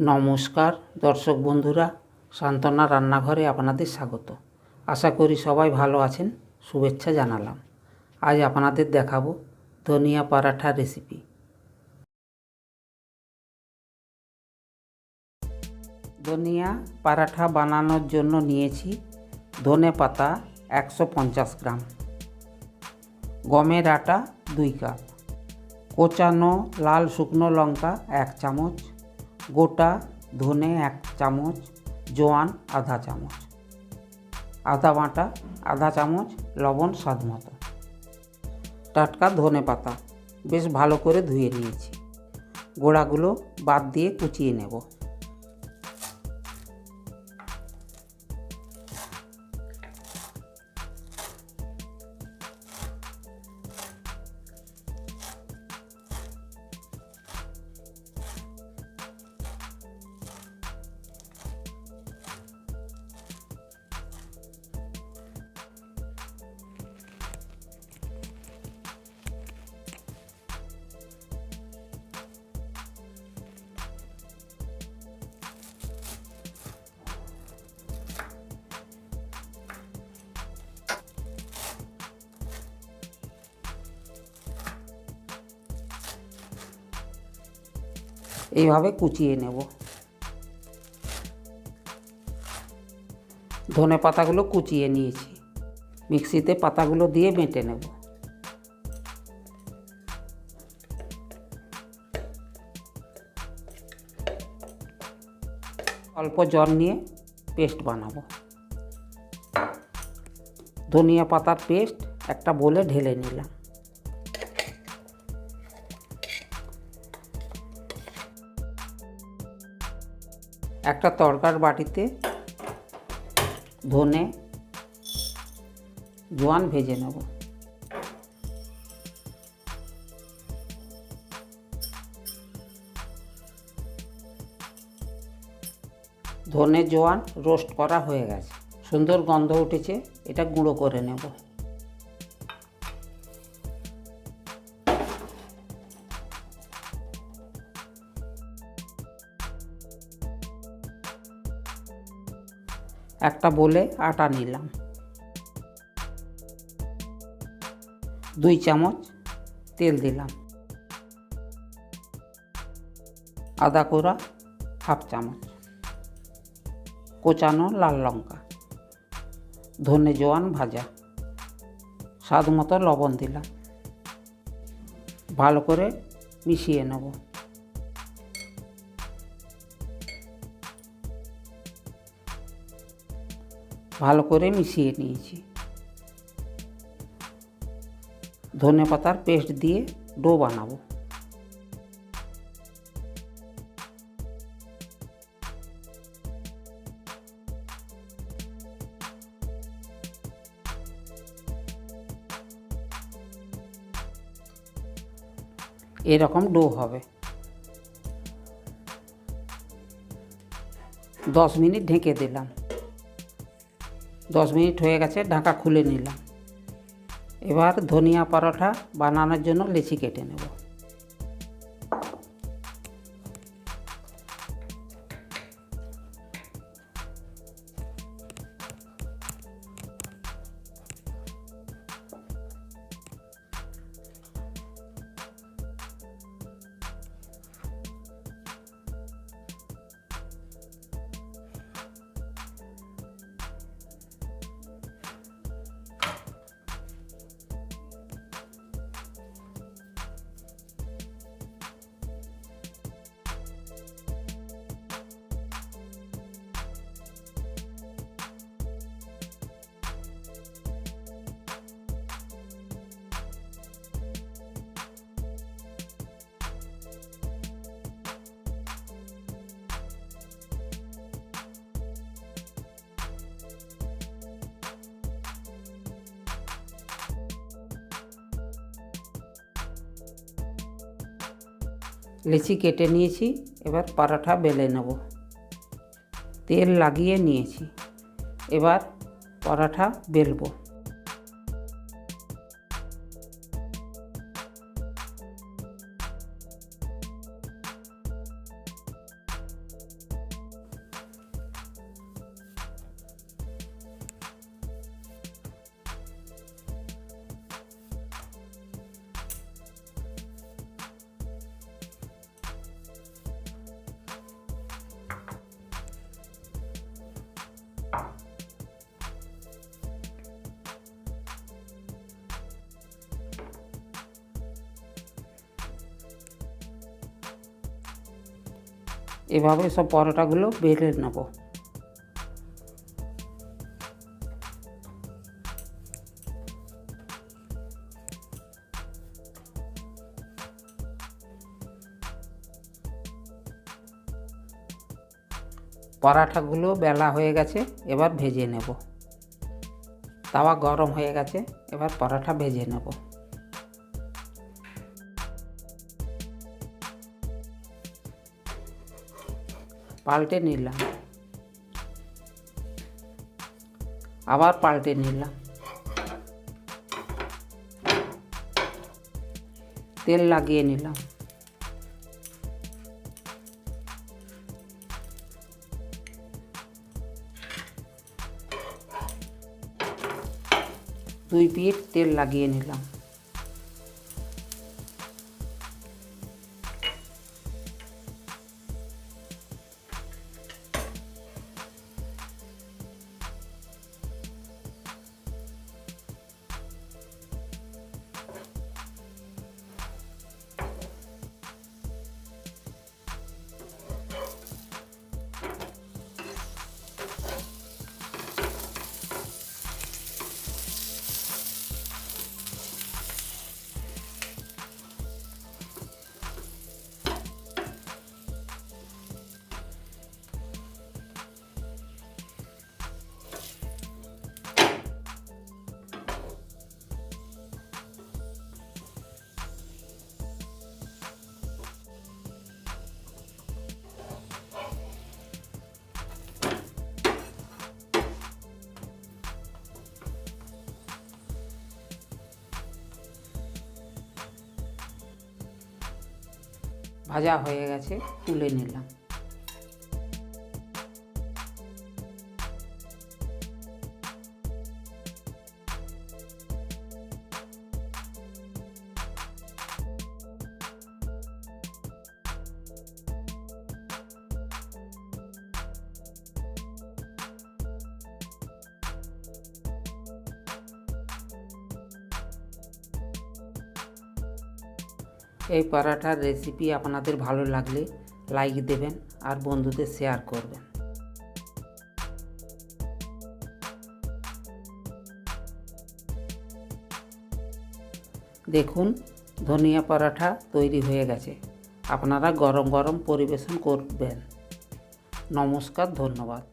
নমস্কার দর্শক বন্ধুরা, সান্তনার রান্নাঘরে আপনাদের স্বাগত। আশা করি সবাই ভালো আছেন, শুভেচ্ছা জানালাম। আজ আপনাদের দেখাবো ধনিয়া পারাঠা রেসিপি। ধনিয়া পারাঠা বানানোর জন্য নিয়েছি ধনে পাতা 150 গ্রাম, গমের আটা 2 কাপ, কোচানো লাল শুকনো লঙ্কা 1 চামচ, গোটা ধনে 1 চামচ, জোয়ান আধা চামচ, আদা বাটা আধা চামচ, লবণ স্বাদ মতো। টাটকা ধনে পাতা বেশ ভালো করে ধুয়ে নিয়েছি, গোড়াগুলো বাদ দিয়ে কুচিয়ে নেব। এইভাবে কুচিয়ে নেব। ধনে পাতাগুলো কুচিয়ে নিয়েছি, মিক্সিতে পাতাগুলো দিয়ে বেটে নেব। অল্প জল নিয়ে পেস্ট বানাবো। ধনিয়া পাতার পেস্ট একটা বোলে ঢেলে নিলাম। একটা তরকার বাটিতে ধনে জোয়ান ভেজে নেব। ধনে জোয়ান রোস্ট করা হয়ে গেছে, সুন্দর গন্ধ উঠেছে, এটা গুঁড়ো করে নেব। একটা বোলে আটা নিলাম, 2 চামচ তেল দিলাম, আদা কোড়া 1/2 চামচ, কোচানো লাল লঙ্কা, ধনে জোয়ান ভাজা, স্বাদ মতো লবণ দিলাম। ভালো করে মিশিয়ে নেব। ভালো করে মিশিয়ে নিয়েছি। ধনে পাতার পেস্ট দিয়ে ডো বানাবো। এরকম ডো হবে। 10 মিনিট ঢেকে দিলাম। 10 মিনিট হয়ে গেছে, ঢাকা খুলে নিলাম। এবার ধনিয়া পরোটা বানানোর জন্য লেচি কেটে নেব। লেচি কেটে নিয়েছি, এবার পরোটা বেলে নেব। তেল লাগিয়ে নিয়েছি, এবার পরোটা বেলবো। এভাবে সব পরোটাগুলো বেলে নেব। পরাঠাগুলো বেলা হয়ে গেছে, এবার ভেজে নেব। তাওয়া গরম হয়ে গেছে, এবার পরাঠা ভেজে নেব। পাল্টে নিলাম, আবার পাল্টে নিলাম। তেল লাগিয়ে নিলাম। দুই পিঠ তেল লাগিয়ে নিলাম। ভাজা হয়ে গেছে, তুলে নিলাম। এই পরাঠার রেসিপি আপনাদের ভালো লাগলে লাইক দেবেন আর বন্ধুদের শেয়ার করবেন। দেখুন, ধনিয়া পরাঠা তৈরি হয়ে গেছে। আপনারা গরম গরম পরিবেশন করবেন। নমস্কার, ধন্যবাদ।